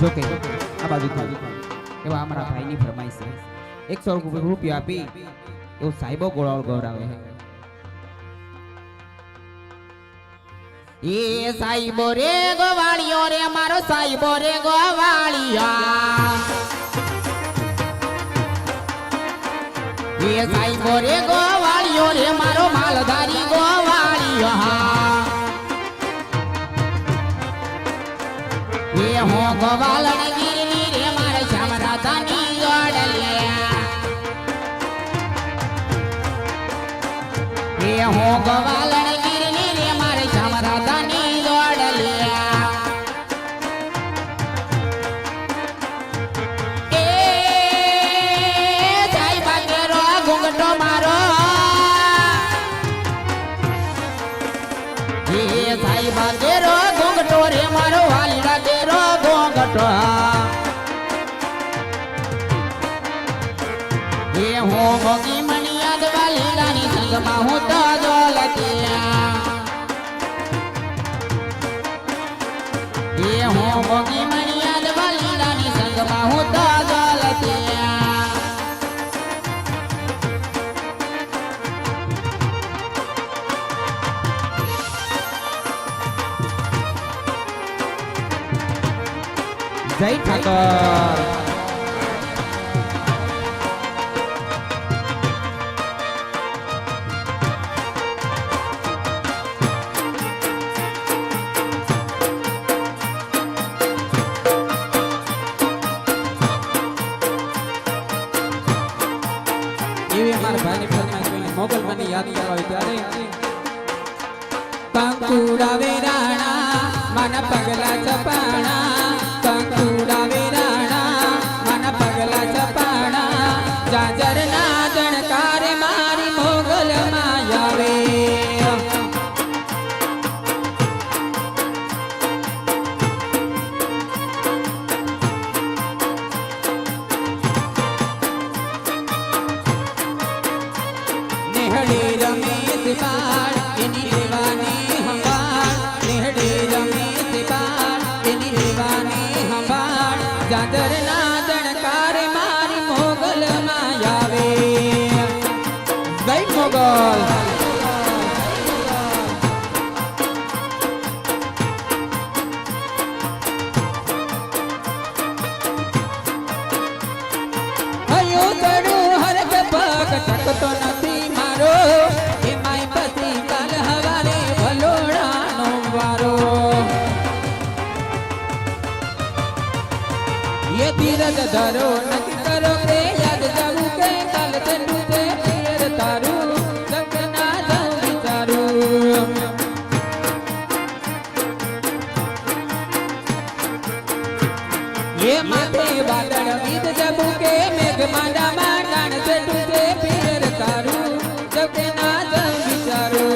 જો કે આ બાજુ એવા અમારા ભાઈની ફરમાઈશ છે 100 રૂપિયા આપી એવું સાહેબો ગોળાળ ગૌરાવે છે એ સાહેબો રે ગોવાળિયો રે મારો સાહેબો રે ગોવાળિયા એ સાહેબો રે ગોવાળિયો રે મારો માલધારી ગોવાળિયો એ હો ગોવાલણ ગીરની રે મારે શ્યામ રાધાની જોડલિયા એ હો ગોવાલણ ગીરની રે મારે શ્યામ રાધાની જોડલિયા એ જાય બાગેરો ઘૂંઘટો મારો એ જાય બાગેરો ઘૂંઘટો રે મારો વાલીડા કેરો ઘૂંઘટો એ હું ભોગી મણિયાદ વાલીડાની સંગમાં હું તો જોલતિયા એ હું ભોગી મણિયાદ વાલીડાની સંગમાં હું તો જોલતિયા જય ઠાકર એવી અમારા ભાઈની ફરમાઈશ મોગલ મને યાદ કરાવી ત્યારે કંકુડા વેરાણા મન પગલા ચપાણા કંકુડા વેરાણા મન પગલા ચપાણા જાજર ના જણકારે મારી મોગલ માં આવે નેહડે રમેશ બાળ એની લેવાની હંભાળ નેહડે રમેશ બાળ એની લેવાની હંભાળ જાદર ના જણકાર મારી મોગલ માં આવે જય મોગલ હયો ચડું હરક પગ ટકતો નથી મારો એ માય પતિ કાલ હવારે ભલોડાનો વારો ये धीरज धरो नक्की करो के याद जाऊं के काल चलूं ते पीर तारू जग ना जाऊं विचारूं ये माथे बादल बीत जबू के मेघ मांडा मांडान चलूं ते पीर तारू जग ना जाऊं विचारूं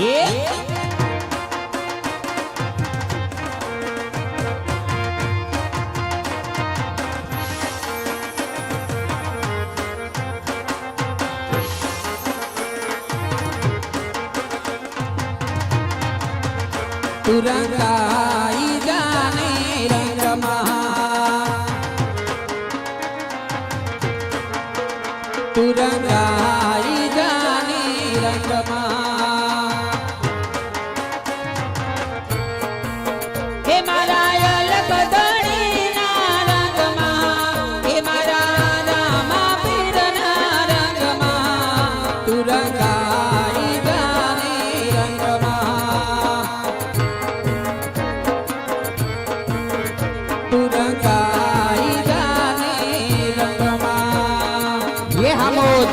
ये तू रंगाई जाने रंग महा तू रंगाई जाने रंग महा हे मारा लकदणी ना रंग महा हे मारा रामा पीर ना रंग महा तू रंगाई जाने रंग महा तू रंगाई जाने रंग महा ये हमोद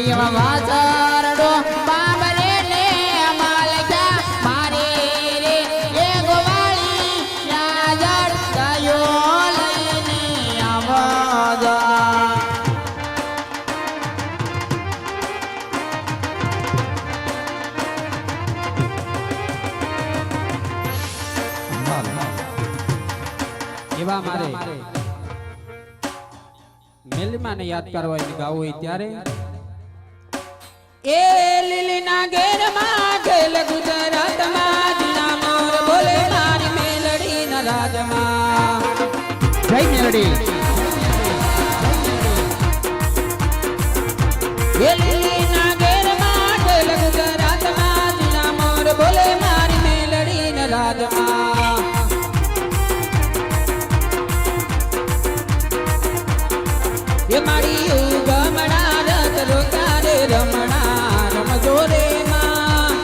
એવા વાસરડો બાબરે ને માલકા મારે રે એ ગોવાળી યાજડ ગાયો લઈને આવજા એવા મારે મેલમાને યાદ કરવા હોય ગાવું હોય ત્યારે એ લીલીના ઘેરમાં ગેલ ગુજરાતમાં જીના મોર બોલે મારી મેલડીના રાજમાં જય મેલડી એ લીલીના ઘેરમાં ગેલ ગુજરાતમાં જીના મોર બોલે મારી મેલડીના રાજમાં એ મારી ઉગમણા રત રોકારે રમણા રમજો રે માં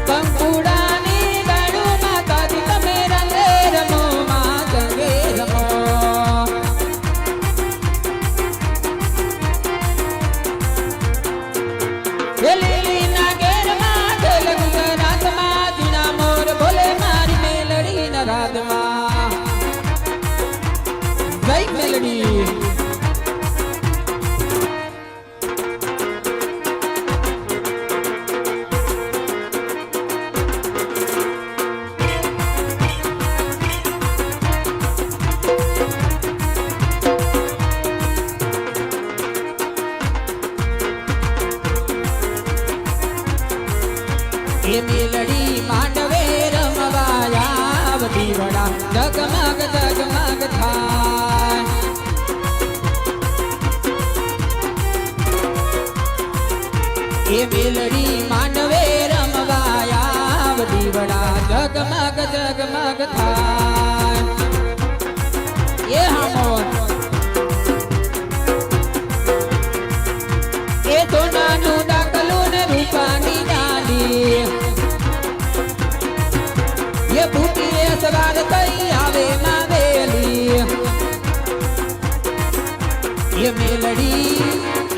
કંકુડાની દાડુમાં કાદી તમે રંગે રમો માં સંગે રમો એ લીલીના ઘેરમાં ગેલ ગુજરાતમાં જીના મોર બોલે મારી મેલડીના રાધમાં જય મેલડી એ મેલડી માંડવે રમવાયા બધી વડા જગમગ જગમગ થાય એ મેલડી માંડવે રમવાયા બધી વડા જગમગ જગમગ થાય એ હામોર એ સોનાનું ડાકલું ને રૂપાની ડાલી એ બુટીએ સવાર થઈ આવે માવેલી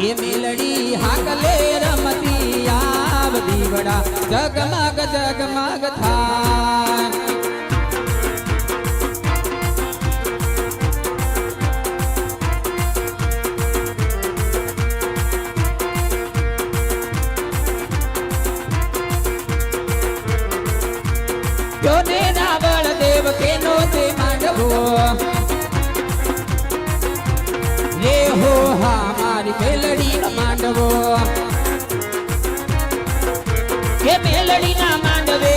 એ મેલડી હાકલે રમતી આવતી વડા જગમગ જગમગ થાય જોને રાવળ દેવ કેનો તે માંડવો રે હો હા મારી મેલડી માંડવો કે મેલડી ના માંડવે